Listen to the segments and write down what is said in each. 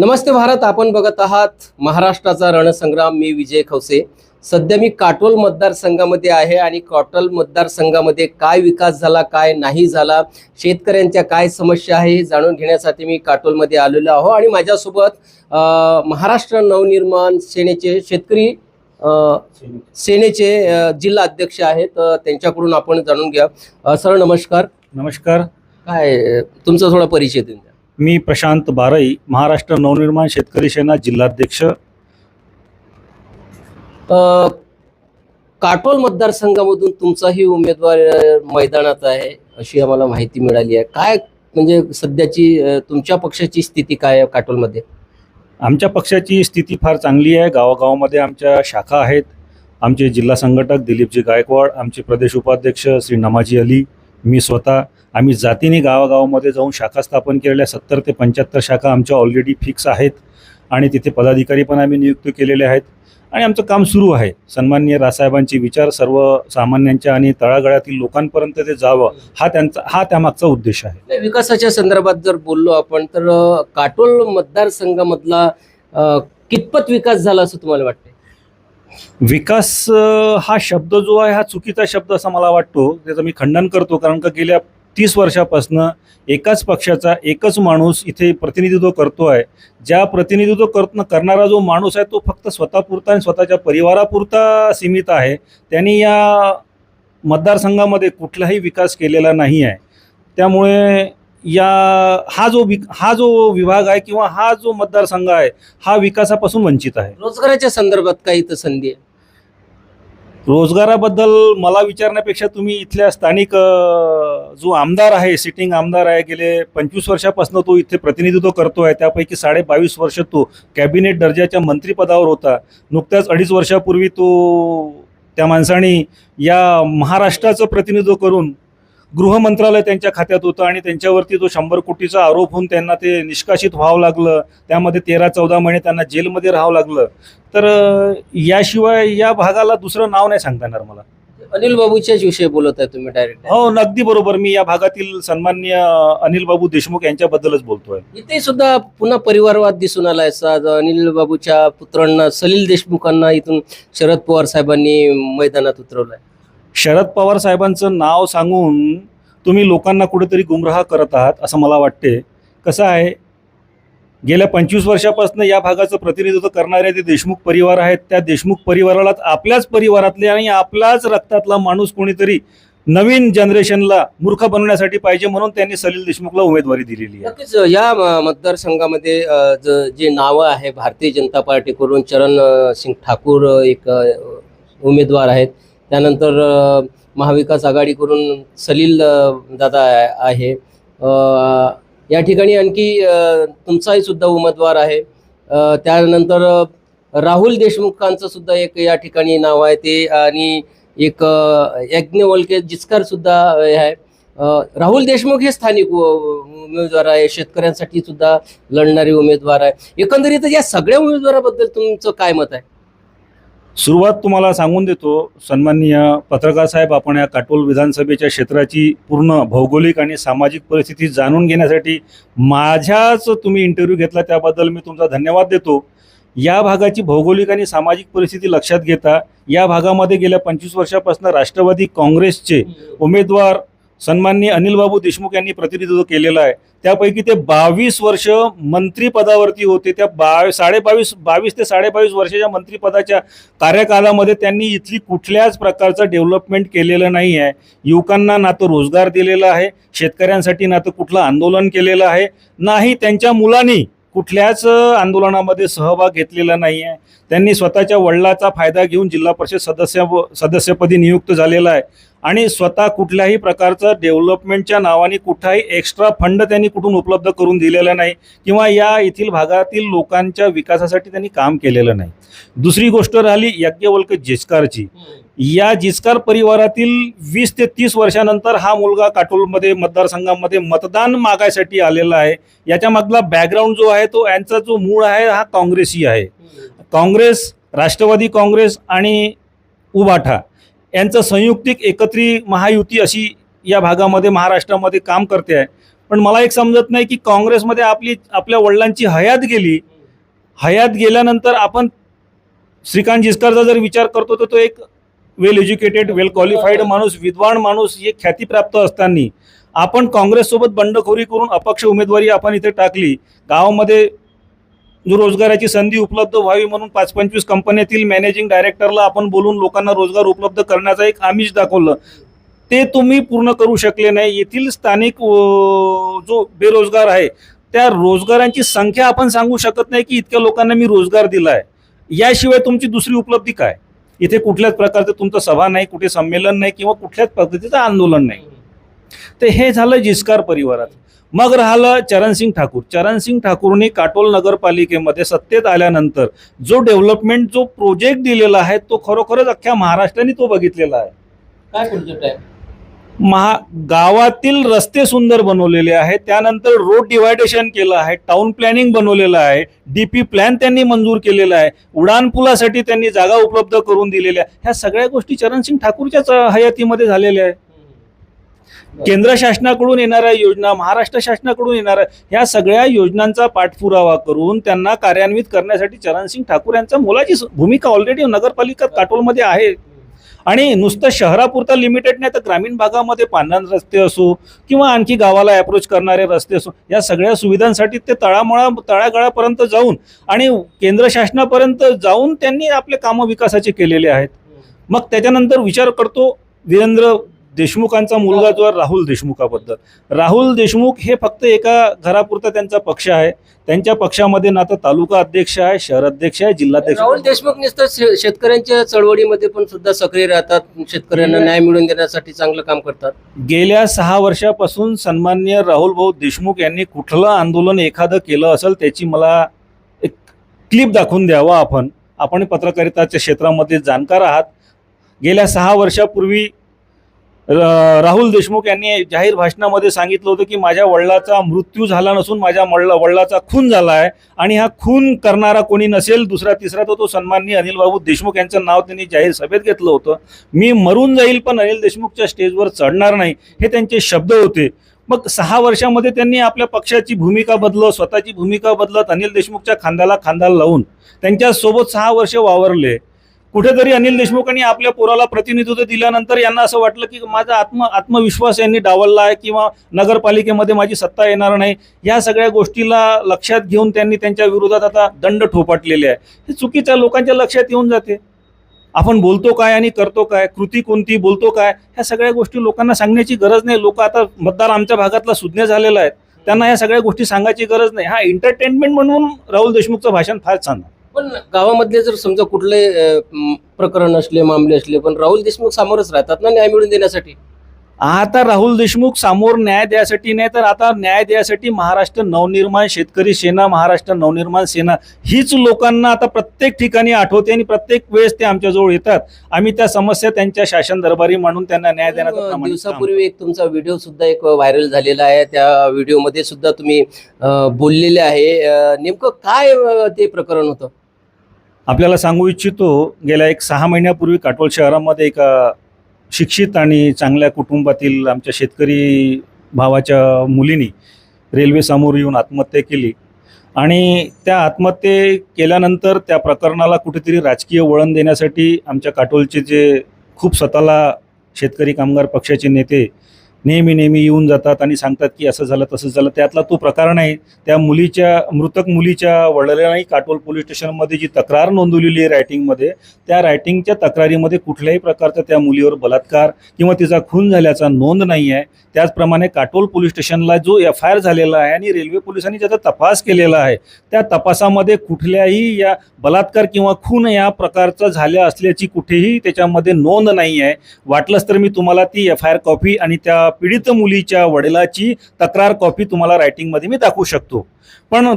नमस्ते भारत. आपण बघत आहात महाराष्ट्राचा रणसंग्राम. मी विजय खवसे. सध्या मी काटोल मतदारसंघामध्ये आहे आणि काटोल मतदारसंघामध्ये काय विकास झाला, काय नाही झाला, शेतकऱ्यांच्या काय समस्या आहे हे जाणून घेण्यासाठी मी काटोलमध्ये आलेलो आहो. आणि माझ्यासोबत महाराष्ट्र नवनिर्माण सेनेचे शेतकरी सेनेचे जिल्हा अध्यक्ष आहेत. त्यांच्याकडून आपण जाणून घ्या. सर नमस्कार. नमस्कार. काय तुमचा थोडा परिचय देऊन द्या. मी प्रशांत बारई, महाराष्ट्र नवनिर्माण शेतकरी सेना जिल्हाध्यक्ष. काटोल मतदारसंघामधून तुमचाही उमेदवार मैदानात आहे अशी आम्हाला माहिती मिळाली आहे. काय म्हणजे सध्याची तुमच्या पक्षाची स्थिती काय आहे काटोलमध्ये? आमच्या पक्षाची स्थिती फार चांगली आहे. गावागावामध्ये आमच्या शाखा आहेत. आमचे जिल्हा संघटक दिलीपजी गायकवाड, आमचे प्रदेश उपाध्यक्ष श्री नमाजी अली, मी स्वतः आम्ही जातीने गावागावामध्ये जाऊन शाखा स्थापन केलेल्या 70 ते 75 शाखा आमच्या ऑलरेडी फिक्स आहेत आणि तिथे पदाधिकारी पण आम्ही नियुक्त केलेले आहेत आणि आमचं काम सुरू आहे. सन्माननीय रासाहेबांचे विचार सर्वसामान्यांच्या आणि तळागाळातील लोकांपर्यंत ते जावं हा त्यामागचा उद्देश आहे. विकासाच्या संदर्भात जर बोललो आपण तर काटोल मतदारसंघामधला कितपत विकास झाला असं तुम्हाला वाटतं? विकास हा शब्द जो आहे हा चुकीचा शब्द असा मला वाटतो. त्याचं मी खंडन करतो. कारण का गेल्या 30 वर्षापासून एकाच पक्षाचा एकच माणूस इथे प्रतिनिधित्व करतो आहे. ज्या प्रतिनिधित्व करणारा जो माणूस आहे तो फक्त स्वतःपुरता आणि स्वतःच्या परिवारापुरता सीमित आहे. त्यांनी या मतदारसंघामध्ये कुठलाही विकास केलेला नाही आहे. त्यामुळे हा जो विभाग आहे किंवा हा जो मतदारसंघ आहे हा विकासापासून वंचित आहे. रोजगाराच्या संदर्भात काही तर संधी आहे? रोजगाराबद्दल मला विचारण्यापेक्षा तुम्ही इथल्या स्थानिक जो आमदार आहे, सिटिंग आमदार आहे, गेले 25 वर्षापासून तो इथे प्रतिनिधित्व करतो आहे. त्यापैकी 22.5 वर्ष तो कॅबिनेट दर्जाच्या मंत्रिपदावर होता. नुकत्याच 2.5 वर्षापूर्वी त्या माणसाने या महाराष्ट्राचं प्रतिनिधित्व करून गृह मंत्रालय त्यांच्या खात्यात होतं आणि त्यांच्यावरती तो 100 कोटीचा आरोप होऊन त्यांना ते निष्कासित व्हावं लागलं. त्यामध्ये 13-14 महिने त्यांना जेलमध्ये राहावं लागलं. तर याशिवाय या भागाला दुसरं नाव नाही सांगता येणार मला. अनिल बाबूच्याच विषयी बोलत आहे तुम्ही डायरेक्ट? हो, अगदी बरोबर. मी या भागातील सन्माननीय अनिल बाबू देशमुख यांच्याबद्दलच बोलतोय. इथे सुद्धा पुन्हा परिवारवाद दिसून आलाय. अनिल बाबूच्या पुत्रांना सलील देशमुखांना इथून शरद पवार साहेबांनी मैदानात उतरवलंय. शरद पवार साहेबांचं नाव सांगून तुम्ही लोकांना कुठेतरी गुमराह करत आहात असं मला वाटते. कसं आहे, गेल्या 25 वर्षापासून या भागाचं प्रतिनिधित्व करणारे ते देशमुख परिवार आहेत. त्या देशमुख परिवाराला आपल्याच परिवारातले आणि आपल्याच रक्तातला माणूस कोणीतरी नवीन जनरेशनला मूर्ख बनवण्यासाठी पाहिजे म्हणून त्यांनी सलील देशमुखला उमेदवारी दिलेली आहे. नक्कीच या मतदारसंघामध्ये जे नावं आहे भारतीय जनता पार्टीकडून चरण सिंग ठाकूर एक उमेदवार आहेत. त्यानंतर महाविकास आघाडीकडून सलील दादा आहे. या ठिकाणी आणखी तुमचाही सुद्धा उमेदवार आहे. त्यानंतर राहुल देशमुखांचं सुद्धा एक या ठिकाणी नाव आहे ते. आणि एक यज्ञवल्के जिचकार सुद्धा आहे. राहुल देशमुख हे स्थानिक उमेदवार आहे, शेतकऱ्यांसाठी सुद्धा लढणारे उमेदवार आहे. एकंदरीत या सगळ्या उमेदवाराबद्दल तुमचं काय मत आहे? सुरुवात तुम्हाला सांगून देतो, सन्माननीय पत्रकार साहेब, आपण या काटोल विधानसभेच्या क्षेत्राची पूर्ण भौगोलिक आणि सामाजिक परिस्थिती जाणून घेण्यासाठी माझ्याच तुम्ही इंटरव्ह्यू घेतला त्याबद्दल मी तुमचा धन्यवाद देतो. या भागाची भौगोलिक आणि सामाजिक परिस्थिती लक्षात घेता या भागामध्ये गेल्या 25 वर्षापासून राष्ट्रवादी काँग्रेसचे उमेदवार सन्माननीय अनिल बाबू देशमुख यांनी प्रतिनिधित्व केलेलं आहे. त्यापैकी ते 22 वर्ष मंत्रिपदावरती होते. त्या 22 ते 22.5 वर्षाच्या मंत्रिपदाच्या कार्यकालामध्ये त्यांनी इथली कुठल्याच प्रकारचं डेव्हलपमेंट केलेलं नाही आहे. युवकांना ना तो रोजगार दिलेला आहे, शेतकऱ्यांसाठी ना तो कुठलं आंदोलन केलेलं आहे, नाही त्यांच्या मुलांनी कुठल्याच आंदोलनामध्ये सहभाग घेतलेला नाही आहे. त्यांनी स्वतःच्या वडिलाचा फायदा घेऊन जिल्हा परिषद सदस्यपदी नियुक्त झालेला आहे आणि स्वतः कुठल्याही प्रकारचं डेव्हलपमेंटच्या नावाने कुठलाही एक्स्ट्रा फंड त्यांनी कुठून उपलब्ध करून दिलेला नाही किंवा या येथील भागातील लोकांच्या विकासासाठी त्यांनी काम केलेलं नाही. दुसरी गोष्ट राहिली यज्ञवल्के जिचकारची. या जिचकार परिवारातील 20 ते 30 वर्षानंतर हा मुलगा काटोलमध्ये मतदारसंघामध्ये मतदान मागायसाठी आलेला आहे. याच्या मागला बॅकग्राऊंड जो आहे तो यांचा जो मूळ आहे हा काँग्रेसी आहे. काँग्रेस, राष्ट्रवादी काँग्रेस आणि उभाठा यांचं संयुक्तिक एकत्रित महायुती अशी या भागामध्ये महाराष्ट्रामध्ये काम करते आहे. पण मला एक समजत नाही की काँग्रेसमध्ये आपल्या वडिलांची हयात गेली. हयात गेल्यानंतर आपण श्रीकांत जिचकारचा जर विचार करतो तर तो एक वेल एज्युकेटेड, वेल क्वालिफाईड माणूस, विद्वान माणूस, एक ख्यातीप्राप्त असताना आपण काँग्रेससोबत बंडखोरी करून अपक्ष उमेदवारी आपण इथे टाकली. गावामध्ये जो रोजगाराची संधी उपलब्ध व्हावी म्हणून 5-25 कंपन्यातील मॅनेजिंग डायरेक्टरला आपण बोलून लोकांना रोजगार उपलब्ध करण्याचा एक आमिष दाखवलं. ते तुम्ही पूर्ण करू शकले नाही. येथील स्थानिक जो बेरोजगार आहे त्या रोजगारांची संख्या आपण सांगू शकत नाही की इतक्या लोकांना मी रोजगार दिला आहे. याशिवाय तुमची दुसरी उपलब्धी काय? इथे कुठल्याच प्रकारचं तुमचं सभा नाही, कुठे संमेलन नाही किंवा कुठल्याच पद्धतीचं आंदोलन नाही. तर हे झालं जिचकार परिवारात. मग राहिलं चरणसिंग ठाकूर. चरणसिंग ठाकूरने काटोल नगरपालिकेमध्ये सत्तेत आल्यानंतर जो डेव्हलपमेंट, जो प्रोजेक्ट दिलेला आहे तो खरोखरच अख्ख्या महाराष्ट्राने तो बघितलेला आहे. काय प्रोजेक्ट आहे? गावातील रस्ते सुंदर बनवलेले आहेत, त्यानंतर रोड डिव्हायडेशन केलं आहे, टाउन प्लॅनिंग बनवलेलं आहे, डीपी प्लॅन त्यांनी मंजूर केलेला आहे, उडान पुलासाठी त्यांनी जागा उपलब्ध करून दिलेल्या. ह्या सगळ्या गोष्टी चरणसिंग ठाकूरच्याच हयातीमध्ये झालेल्या आहेत. केंद्र शासनाकडून येणाऱ्या योजना, महाराष्ट्र शासनाकडून येणाऱ्या ह्या सगळ्या योजनांचा पाठपुरावा करून त्यांना कार्यान्वित करण्यासाठी चरणसिंग ठाकूर यांचा मोलाची भूमिका ऑलरेडी नगरपालिका काटोलमध्ये आहे. आणि नुसतं शहरापुरता लिमिटेड नाही तर ग्रामीण भागामध्ये पांढरण रस्ते असो किंवा आणखी गावाला अप्रोच करणारे रस्ते असो, या सगळ्या सुविधांसाठी ते तळागाळापर्यंत जाऊन आणि केंद्र शासनापर्यंत जाऊन त्यांनी आपले कामं विकासाचे केलेले आहेत. मग त्याच्यानंतर विचार करतो वीरेंद्र देशमुखांचा मुलगा जो राहुल देशमुखाबद्दल. राहुल देशमुख हे फक्त एका घरापुरता त्यांचा पक्ष आहे. त्यांच्या पक्षामध्ये ना तर तालुका अध्यक्ष आहे, शहर अध्यक्ष आहे, जिल्हाध्यक्ष. राहुल देशमुख नुसतं शेतकऱ्यांच्या चळवळीमध्ये पण सुद्धा सक्रिय राहतात, शेतकऱ्यांना न्याय मिळवून देण्यासाठी चांगलं काम करतात. गेल्या 6 वर्षापासून सन्माननीय राहुल भाऊ देशमुख यांनी कुठलं आंदोलन एखादं केलं असेल त्याची मला एक क्लिप दाखवून द्यावा. आपण पत्रकारिताच्या क्षेत्रामध्ये जाणकार आहात. गेल्या 6 वर्षापूर्वी राहुल देशमुख यांनी जाहीर भाषणामध्ये सांगितलं होतं की माझ्या वडिलाचा मृत्यू झाला नसून माझ्या वडिलाचा खून झाला आहे आणि हा खून करणारा कोणी नसेल, दुसरा तिसरा तो सन्माननीय अनिल बाबू देशमुख यांचं नाव त्यांनी जाहीर सभेत घेतलं होतं. मी मरून जाईल पण अनिल देशमुखच्या स्टेजवर चढणार नाही, हे त्यांचे शब्द होते. मग 6 वर्षामध्ये त्यांनी आपल्या पक्षाची भूमिका बदलत, स्वतःची भूमिका बदलत, अनिल देशमुखच्या खांद्याला खांदा लावून त्यांच्यासोबत 6 वर्ष वावरले. कुठेतरी अनिल देशमुखांनी आपल्या पोराला प्रतिनिधित्व दिल्यानंतर यांना असं वाटलं की माझा आत्मविश्वास यांनी डावलला आहे किंवा नगरपालिकेमध्ये माझी सत्ता येणार नाही. या सगळ्या गोष्टीला लक्षात घेऊन त्यांनी त्यांच्या विरोधात आता दंड ठोपाटलेले आहे. हे चुकीच्या लोकांच्या लक्षात येऊन जाते. आपण बोलतो काय आणि करतो काय, कृती कोणती, बोलतो काय, ह्या सगळ्या गोष्टी लोकांना सांगण्याची गरज नाही. लोक आता मतदार आमच्या भागातला सुज्ञ झालेला आहेत, त्यांना ह्या सगळ्या गोष्टी सांगायची गरज नाही. हा एंटरटेनमेंट म्हणून राहुल देशमुखचं भाषण फार छान. पण गावामधले जर समजा कुठले प्रकरण असले, मामले असले, पण राहुल देशमुख सामोरच राहतात ना न्याय मिळवून देण्यासाठी. आता राहुल देशमुख समोर न्याय द्यायसाठी नाही तर आता न्याय द्यायसाठी महाराष्ट्र नवनिर्माण शेतकरी सेना, महाराष्ट्र नवनिर्माण सेना हीच लोकांना आता प्रत्येक ठिकाणी आठवते आणि प्रत्येक वेळेस ते आमच्याजवळ येतात. आम्ही त्या समस्या त्यांच्या शासन दरबारी मांडून त्यांना न्याय देण्याचा. दिवसापूर्वी एक तुमचा व्हिडिओ सुद्धा एक व्हायरल झालेला आहे. त्या व्हिडिओमध्ये सुद्धा तुम्ही बोललेले आहे. नेमकं काय ते प्रकरण होतं? आपल्याला सांगू इच्छितो, गेल्या 6 महिन्यापूर्वी काटोल शहरामध्ये एका शिक्षित आणि चांगल्या कुटुंबातील आमच्या शेतकरी भावाच्या मुलीने रेल्वे समोर येऊन आत्महत्या केली. आणि त्या आत्महत्या केल्यानंतर त्या प्रकरणाला कुठेतरी राजकीय वळण देण्यासाठी आमच्या काटोलचे जे खूप स्वतःला शेतकरी कामगार पक्षाचे नेते नेहमी येऊन जातात आणि सांगतात की असं झालं तसं झालं. त्यातला तो प्रकार नाही. त्या मृतक मुलीच्या वडिलांनी काटोल पोलीस स्टेशनमध्ये जी तक्रार नोंदवलेली आहे रायटिंगमध्ये, त्या रायटिंगच्या तक्रारीमध्ये कुठल्याही प्रकारचा त्या मुलीवर बलात्कार किंवा तिचा खून झाल्याचा नोंद नाही आहे. त्याचप्रमाणे काटोल पोलीस स्टेशनला जो FIR झालेला आहे आणि रेल्वे पोलिसांनी ज्याचा तपास केलेला आहे त्या तपासामध्ये कुठल्याही या बलात्कार किंवा खून या प्रकारचा झाल्या असल्याची कुठेही त्याच्यामध्ये नोंद नाही आहे. वाटलंच तर मी तुम्हाला ती FIR कॉपी आणि त्या पीडित मुलीच्या वडिलाची तक्रार कॉपी तुम्हाला रायटिंगमध्ये मी दाखवू शकतो. पण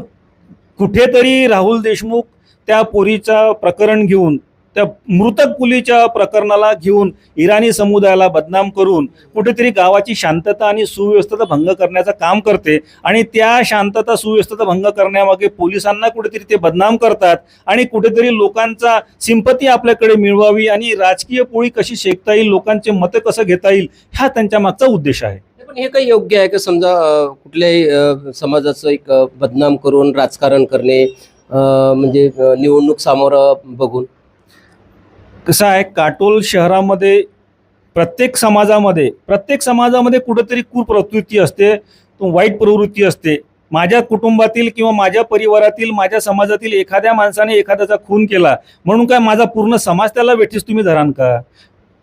कुठेतरी राहुल देशमुख त्या पोरीचा प्रकरण घेऊन, त्या मृतक मुलीच्या प्रकरणाला घेऊन इराणी समुदायाला बदनाम करून कुठेतरी गावाची शांतता आणि सुव्यवस्था भंग करण्याचं काम करते. आणि त्या शांतता सुव्यवस्था भंग करण्यामागे पोलिसांना कुठेतरी ते बदनाम करतात आणि कुठेतरी लोकांचा सिंपती आपल्याकडे मिळवावी आणि राजकीय पोळी कशी शेकता येईल, लोकांचे मतं कसं घेता येईल, हा त्यांच्या मागचा उद्देश आहे. पण हे काही योग्य आहे का? समजा कुठल्याही समाजाचं एक बदनाम करून राजकारण करणे, म्हणजे निवडणूक सामोरं बघून. कसं आहे, काटोल शहरामध्ये प्रत्येक समाजामध्ये कुठेतरी कुप्रवृत्ती असते, वाईट प्रवृत्ती असते. माझ्या कुटुंबातील किंवा माझ्या परिवारातील, माझ्या समाजातील एखाद्या माणसाने एखाद्याचा खून केला म्हणून काय माझा पूर्ण समाज त्याला वेठीस तुम्ही धराल का?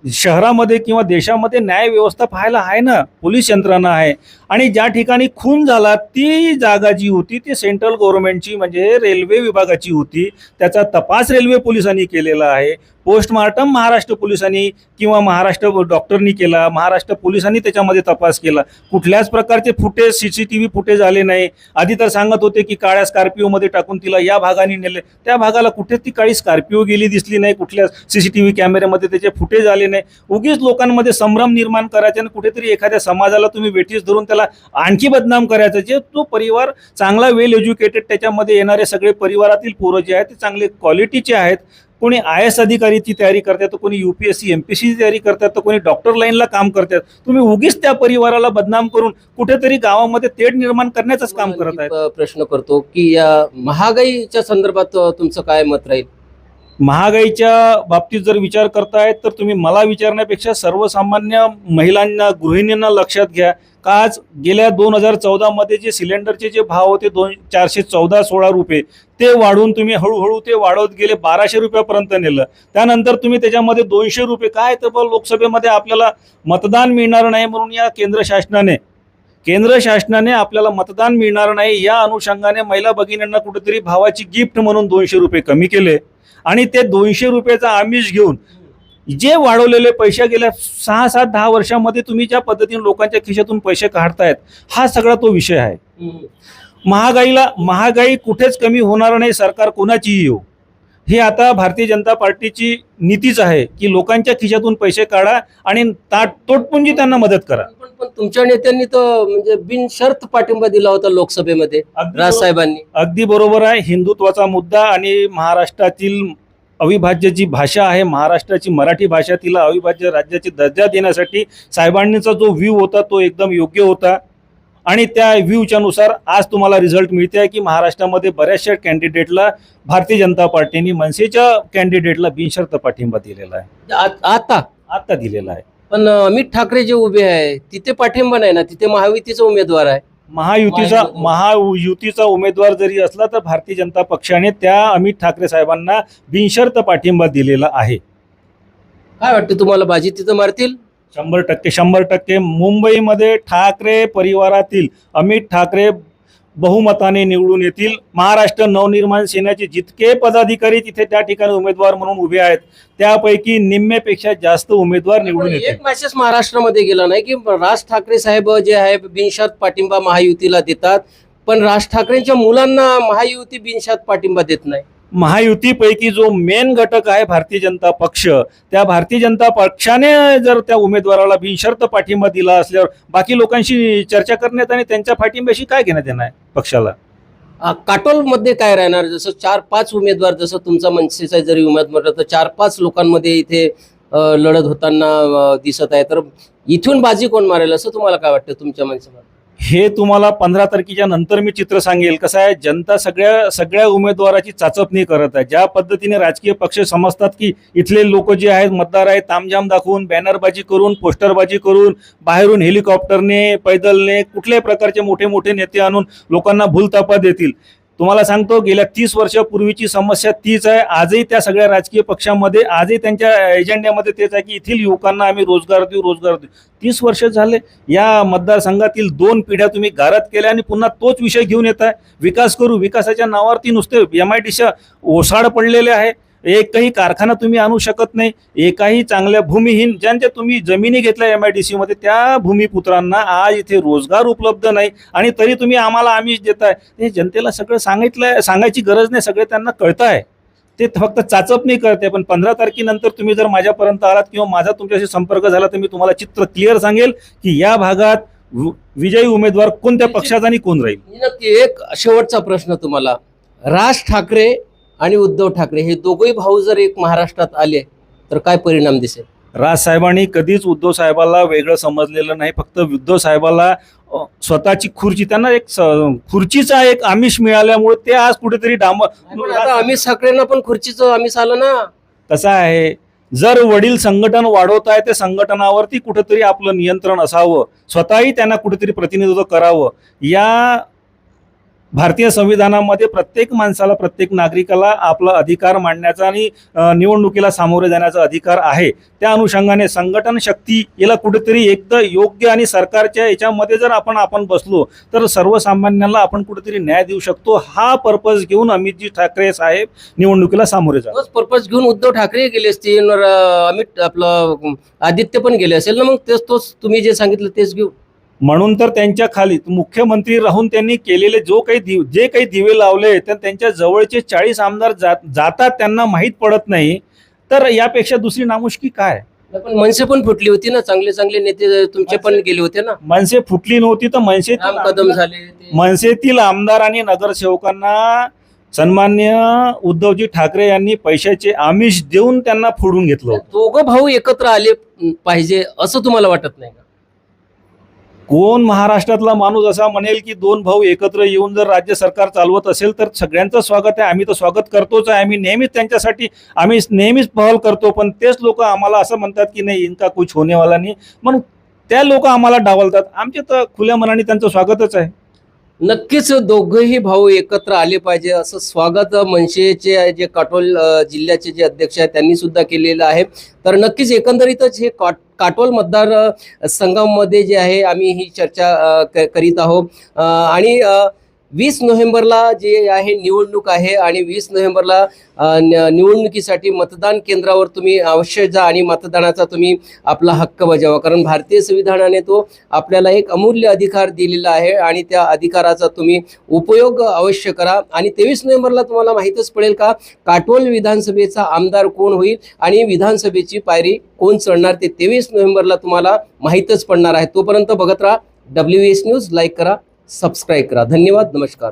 शहरामध्ये किंवा देशामध्ये न्याय व्यवस्था पाहायला आहे ना, पोलीस यंत्रणा आहे. आणि ज्या ठिकाणी खून झाला ती जागा जी होती ती सेंट्रल गव्हर्नमेंटची म्हणजे रेल्वे विभागाची होती. त्याचा तपास रेल्वे पोलिसांनी केलेला आहे. पोस्टमार्टम महाराष्ट्र पोलिसांनी किंवा महाराष्ट्र डॉक्टरनी केला, महाराष्ट्र पोलिसांनी त्याच्यामध्ये तपास केला. कुठल्याच प्रकारचे फुटेज, सीसीटीव्ही फुटेज आले नाही. आधी तर सांगत होते की काळ्या स्कॉर्पिओमध्ये टाकून तिला या भागाने नेले, त्या भागाला कुठेच ती काळी स्कॉर्पिओ गेली दिसली नाही, कुठल्या सीसीटीव्ही कॅमेऱ्यामध्ये त्याचे फुटेज आले नाही. उगीच लोकांमध्ये संभ्रम निर्माण करायचे आणि कुठेतरी एखाद्या समाजाला तुम्ही वेठीस धरून त्याला आणखी बदनाम करायचं. जे तो परिवार चांगला वेल एज्युकेटेड, त्याच्यामध्ये येणारे सगळे परिवारातील पोरं जे आहेत ते चांगले क्वालिटीचे आहेत. कोणी IAS अधिकारीची तयारी करतात, तर कोणी UPSC MPSCची तयारी करतात, तर कोणी डॉक्टर लाईनला काम करतात. तुम्ही उगीच त्या परिवाराला बदनाम करून कुठेतरी गावामध्ये तेढ निर्माण करण्याचंच काम करत आहेत. प्रश्न करतो की या महागाईच्या संदर्भात तुमचं काय मत राहील? महागाईच्या बाबतीत जर विचार करतायत तर तुम्ही मला विचारण्यापेक्षा सर्वसामान्य महिलांना, गृहिणींना लक्षात घ्या. का आज गेल्या 2014 जे सिलेंडरचे जे भाव होते 414-16 रुपये, ते वाढून तुम्ही हळूहळू ते वाढवत गेले 1200 रुपयापर्यंत नेलं. त्यानंतर तुम्ही त्याच्यामध्ये 200 रुपये काय तर लोकसभेमध्ये आपल्याला मतदान मिळणार नाही म्हणून या केंद्र शासनाने आपल्याला मतदान मिळणार नाही या अनुषंगाने महिला भगिनींना कुठेतरी भावाची गिफ्ट म्हणून 200 रुपये कमी केले. आणि ते 200 रुपयाचा आमिष घेऊन जे वाढवलेले पैसे गेल्या 6-7-10 वर्षामध्ये तुम्ही ज्या पद्धतीने लोकांच्या खिशातून पैसे काढतायत, हा सगळा तो विषय आहे. महागाई कुठेच कमी होणार नाही, सरकार कोणाचीही येऊ. हे आता भारतीय जनता पार्टीची नीतीच आहे की लोकांच्या खिशातून पैसे काढा आणि तोटपुंजी त्यांना मदत करा. पण तुमच्या नेत्यांनी तर म्हणजे बिनशर्त पाठिंबा दिला होता लोकसभेमध्ये राजसाहेबांनी. अगदी बरोबर आहे. हिंदुत्वाचा मुद्दा आणि महाराष्ट्रातील अविभाज्य जी भाषा आहे, महाराष्ट्राची मराठी भाषा, तिला अविभाज्य राज्याची दर्जा देण्यासाठी साहेबांचा जो व्ह्यू होता तो एकदम योग्य होता. आणि त्या व्ह्यूच्या नुसार आज तुम्हाला रिझल्ट मिळते आहे की महाराष्ट्रामध्ये बऱ्याचशा कॅन्डिडेटला भारतीय जनता पार्टीने, मनसेच्या कॅन्डिडेटला बिनशर्त पाठिंबा दिलेला आहे. आता दिलेला आहे. पण अमित ठाकरे जे उभे आहे तिथे पाठिंबा नाही ना, तिथे महायुतीचा उमेदवार आहे. महायुतीचा उमेदवार जरी असला तर भारतीय जनता पक्षाने त्या अमित ठाकरे साहेबांना बिनशर्त पाठिंबा दिलेला आहे. काय वाटतं तुम्हाला, बाजी तिथं मारतील? 100% मुंबईमध्ये ठाकरे परिवारातील अमित ठाकरे बहुमताने निवडून येतील. महाराष्ट्र नवनिर्माण सेनेचे जितके पदाधिकारी तिथे त्या ठिकाणी उमेदवार म्हणून उभे आहेत त्यापैकी निम्म्यापेक्षा जास्त उमेदवार निवडून येतील. एक मेसेज महाराष्ट्रामध्ये गेला नाही की राज ठाकरे साहेब जे आहे बिनशर्त पाठिंबा महायुतीला देतात, पण राज ठाकरेंच्या मुलांना महायुती बिनशर्त पाठिंबा देत नाही. महायुतीपैकी जो मेन घटक आहे भारतीय जनता पक्ष, त्या भारतीय जनता पक्षाने जर त्या उमेदवाराला बिनशर्त पाठिंबा दिला असल्यावर बाकी लोकांशी चर्चा करण्यात आणि त्यांच्या पाठिंब्याशी काय घेण्यात येणार आहे पक्षाला? काटोलमध्ये काय राहणार? जसं 4-5 उमेदवार, जसं तुमचा मनसेचा जरी उमेदवार तर 4-5 लोकांमध्ये इथे लढत होताना दिसत आहे, तर इथून बाजी कोण मारेल असं तुम्हाला काय वाटतं तुमच्या मनसेमध्ये? हे तुम्हाला 15 तारखेच्या नंतर मी चित्र सांगेल. कसं आहे, जनता सगळ्या उमेदवाराची चाचपणी करत आहे. ज्या पद्धतीने राजकीय पक्ष समजतात की इथले लोक जे आहेत मतदार आहेत, तामझाम दाखवून, बॅनरबाजी करून, पोस्टरबाजी करून, बाहेरून हेलिकॉप्टरने, पैदलने, कुठल्याही प्रकारचे मोठे मोठे नेते आणून लोकांना भूलथापा देतील. तुम्हाला सांगतो, गेल्या 30 वर्षापूर्वीची समस्या तीच आहे. आजही त्या सगळ्या राजकीय पक्षांमध्ये, आजही त्यांच्या एजेंड्यामध्ये तेच आहे की येथील युवकांना आम्ही रोजगार देऊ. 30 वर्ष झाले या मतदारसंघातील 2 पिढ्या तुम्ही गारद केल्या आणि पुन्हा तोच विषय घेऊन येत आहे. विकास करू, विकासाच्या नावावरती नुसते MIDC ओसाड पडलेले आहे. एकही कारखाना तुम्ही आणू शकत नाही. एकाही चांगल्या भूमिहीन ज्यांच्या तुम्ही जमिनी घेतल्या MIDC मध्ये त्या भूमिपुत्रांना आज इथे रोजगार उपलब्ध नाही आणि तरी तुम्ही आम्हाला आमिष देताय. हे जनतेला सगळं सांगायची गरज नाही, सगळे त्यांना कळतं आहे. ते फक्त चाचपणी करते. पण 15 तारखेनंतर तुम्ही जर माझ्यापर्यंत आलात किंवा माझा तुमच्याशी संपर्क झाला तर मी तुम्हाला चित्र क्लिअर सांगेल की या भागात विजयी उमेदवार कोणत्या पक्षाचा आणि कोण राहील. नक्की. एक शेवटचा प्रश्न तुम्हाला, राज ठाकरे आणि उद्धव ठाकरे हे दोघंही भाऊ जर एक महाराष्ट्रात आले तर काय परिणाम दिसेल? राजसाहेबांनी कधीच उद्धव साहेबाला वेगळं समजलेलं नाही. फक्त उद्धव साहेबाला स्वतःची खुर्ची, त्यांना एक खुर्चीचा एक आमिष मिळाल्यामुळे ते आज कुठेतरी पण आता आमिष ठाकरेंना पण खुर्चीचं आमिष आलं ना. कसं आहे, जर वडील संघटन वाढवत आहे ते संघटनावरती कुठेतरी आपलं नियंत्रण असावं, स्वतःही त्यांना कुठेतरी प्रतिनिधित्व करावं. या भारतीय संविधानामध्ये प्रत्येक माणसाला, प्रत्येक नागरिकाला आपला अधिकार मांडण्याचा आणि निवडणुकीला सामोरे जाण्याचा अधिकार आहे. त्या अनुषंगाने संघटन शक्ती याला कुठेतरी एकदा योग्य आणि सरकारच्या याच्यामध्ये जर आपण बसलो तर सर्वसामान्यांना आपण कुठेतरी न्याय देऊ शकतो. हा पर्पज घेऊन अमितजी ठाकरे साहेब निवडणुकीला सामोरे जातात. तोच पर्पज घेऊन उद्धव ठाकरे गेले असतील, अमित आपलं आदित्य पण गेले असेल ना. मग तोच तुम्ही जे सांगितलं तेच घेऊ. म्हणून तर त्यांच्या खाली मुख्यमंत्री राहून त्यांनी केलेले जे काही दिवे लावले तर त्यांच्या जवळचे 40 आमदार जातात, त्यांना माहीत पडत नाही. तर यापेक्षा दुसरी नामुष्की काय? पण मनसे पण फुटली होती ना, चांगले चांगले नेते तुमचे पण गेले होते ना. मनसे फुटली नव्हती तर राम कदम झाले ते. मनसेतील आमदार आणि नगरसेवकांना सन्मान्य उद्धवजी ठाकरे यांनी पैशाचे आमिष देऊन त्यांना फोडून घेतलं होतं. दोघं भाऊ एकत्र आले पाहिजे असं तुम्हाला वाटत नाही का? कोण महाराष्ट्रातला माणूस असा म्हणेल की दोन भाऊ एकत्र येऊन जर राज्य सरकार चालवत असेल तर सगळ्यांचं स्वागत आहे. आम्ही तर स्वागत करतोच आहे. आम्ही नेहमीच त्यांच्यासाठी नेहमीच पहल करतो. पण तेच लोक आम्हाला असं म्हणतात की नाही, इनका कुछ होने वाला नाही, म्हणून त्या लोक आम्हाला डावलतात. आमचे तर खुल्या मनाने त्यांचं स्वागतच आहे. नक्कीच दोघंही भाऊ एकत्र आले पाहिजे असं स्वागत मनसेचे जे काटोल जिल्ह्याचे जे अध्यक्ष आहेत त्यांनी सुद्धा केलेलं आहे. तर नक्कीच एकंदरीतच हे काटोल मतदार संघामध्ये जे आहे आम्ही ही चर्चा करीत आहोत. आणि 20 नोव्हेंबरला जे आहे निवडणूक आहे आणि 20 नोव्हेंबरला निवडणुकीसाठी मतदान केंद्रावर तुम्ही अवश्य जा आणि मतदानाचा तुम्ही आपला हक्क बजावा. कारण भारतीय संविधानाने तो आपल्याला एक अमूल्य अधिकार दिलेला आहे आणि त्या अधिकाराचा तुम्ही उपयोग अवश्य करा. आणि 23 नोव्हेंबरला तुम्हाला माहीतच पडेल का काटोल विधानसभेचा आमदार कोण होईल आणि विधानसभेची पायरी कोण चढणार ते 23 नोव्हेंबरला तुम्हाला माहीतच पडणार आहे. तोपर्यंत बघत राहा WS न्यूज. लाईक करा, सबस्क्राईब करा. धन्यवाद, नमस्कार.